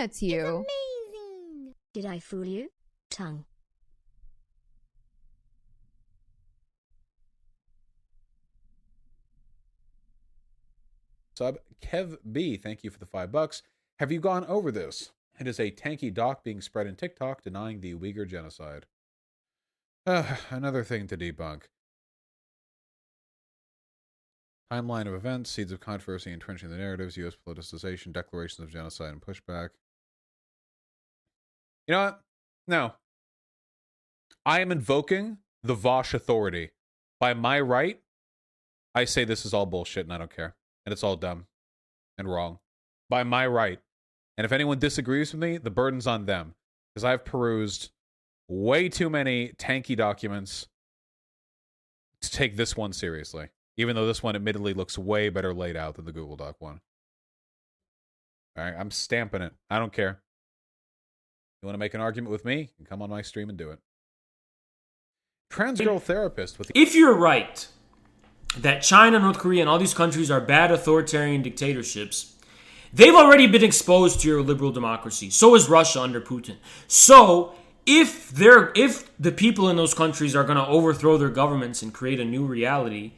that to you. It's amazing. Did I fool you? Tongue. Sub Kev B, thank you for the $5. Have you gone over this? It is a tanky doc being spread in TikTok denying the Uyghur genocide. Another thing to debunk. Timeline of events, seeds of controversy entrenching the narratives, U.S. politicization, declarations of genocide and pushback. You know what? No. I am invoking the Vaush authority. By my right, I say this is all bullshit and I don't care. And it's all dumb and wrong. By my right. And if anyone disagrees with me, the burden's on them. Because I've perused way too many tanky documents to take this one seriously. Even though this one admittedly looks way better laid out than the Google Doc one. Alright, I'm stamping it. I don't care. You want to make an argument with me? You can come on my stream and do it. Trans girl therapist with... If you're right that China, North Korea, and all these countries are bad authoritarian dictatorships, they've already been exposed to your liberal democracy. So is Russia under Putin. So if the people in those countries are going to overthrow their governments and create a new reality,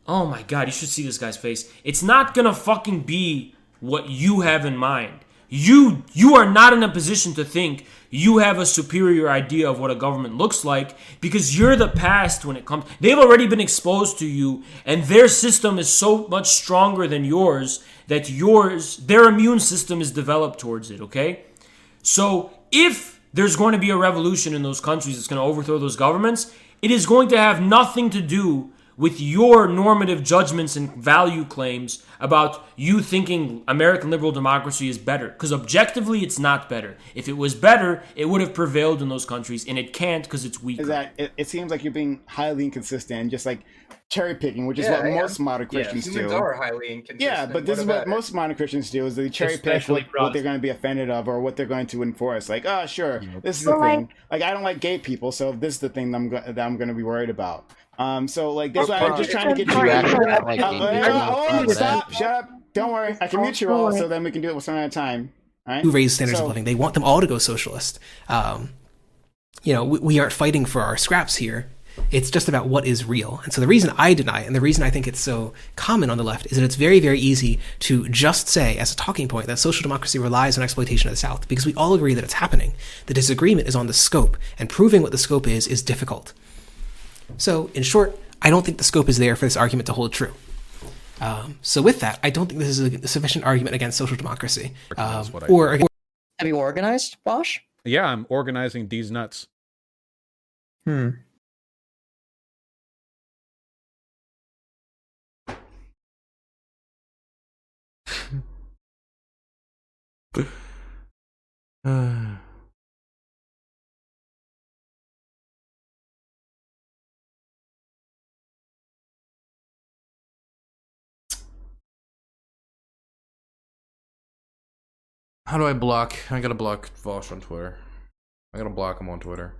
oh my God, you should see this guy's face. It's not going to fucking be what you have in mind. You are not in a position to think you have a superior idea of what a government looks like because you're the past when it comes. They've already been exposed to you, and their system is so much stronger than yours that their immune system is developed towards it, okay? So if there's going to be a revolution in those countries that's going to overthrow those governments, it is going to have nothing to do with your normative judgments and value claims about you thinking American liberal democracy is better. Because objectively, it's not better. If it was better, it would have prevailed in those countries, and it can't because it's weaker. It seems like you're being highly inconsistent and just like cherry picking, which is what most modern Christians do. Humans are highly inconsistent. Yeah, but this is what most modern Christians do: is they cherry pick what they're going to be offended of or what they're going to enforce. Like, oh, sure, this is the thing. Like, I don't like gay people, so this is the thing that I'm going to be worried about. So like this, I'm just trying to get you. Stop! Shut up! Don't worry, I can mute you all, so then we can do it with some at a time. All right? Who raise standards of living? They want them all to go socialist. We aren't fighting for our scraps here. It's just about what is real. And so the reason I deny it, and the reason I think it's so common on the left, is that it's very, very easy to just say, as a talking point, that social democracy relies on exploitation of the South, because we all agree that it's happening. The disagreement is on the scope, and proving what the scope is difficult. So, in short, I don't think the scope is there for this argument to hold true. So with that, I don't think this is a sufficient argument against social democracy. Have you organized, Vaush? Yeah, I'm organizing these nuts. How do I block? I gotta block Vaush on Twitter. I gotta block him on Twitter.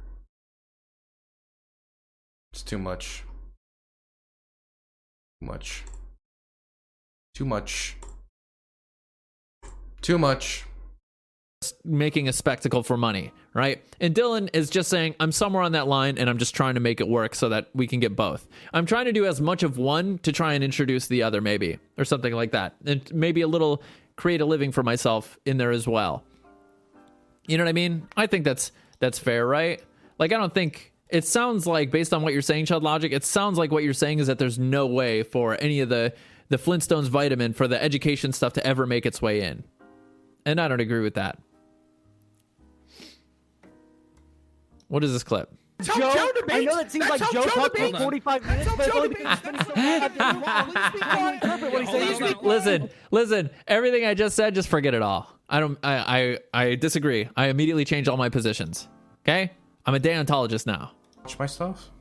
It's too much. Too much. Making a spectacle for money, right? And Dylan is just saying, I'm somewhere on that line and I'm just trying to make it work so that we can get both. I'm trying to do as much of one to try and introduce the other, maybe, or something like that. And maybe a little create a living for myself in there as well. You know what I mean? I think that's fair, right? Like, I don't think it sounds like, based on what you're saying, Chud Logic, it sounds like what you're saying is that there's no way for any of the Flintstones vitamin for the education stuff to ever make its way in. And I don't agree with that. What is this clip? Joe, I know that seems like Joe talked for 45 minutes, but it's only because he's been so Listen, everything I just said, just forget it all. I disagree. I immediately changed all my positions. Okay? I'm a deontologist now. Watch my stuff?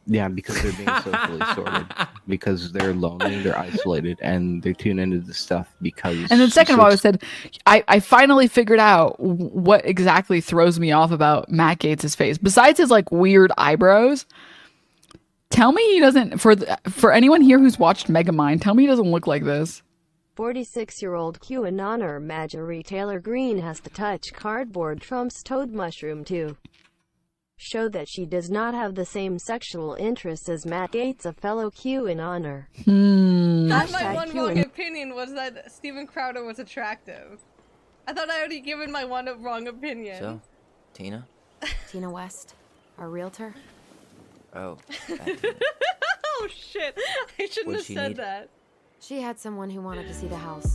Yeah, because they're being socially sorted. Because they're lonely, they're isolated, and they tune into this stuff because... And then second of all, I said, I finally figured out what exactly throws me off about Matt Gaetz' face. Besides his, like, weird eyebrows, tell me he doesn't... For anyone here who's watched Megamind, tell me he doesn't look like this. 46-year-old QAnoner MAGA retailer Green has to touch cardboard Trump's toad mushroom to show that she does not have the same sexual interests as Matt Gaetz, a fellow QAnoner. That's my one wrong opinion, was that Steven Crowder was attractive. I thought I already given my one wrong opinion. So, Tina? Tina West, our realtor. Oh. Oh shit, I shouldn't have said that. She had someone who wanted to see the house.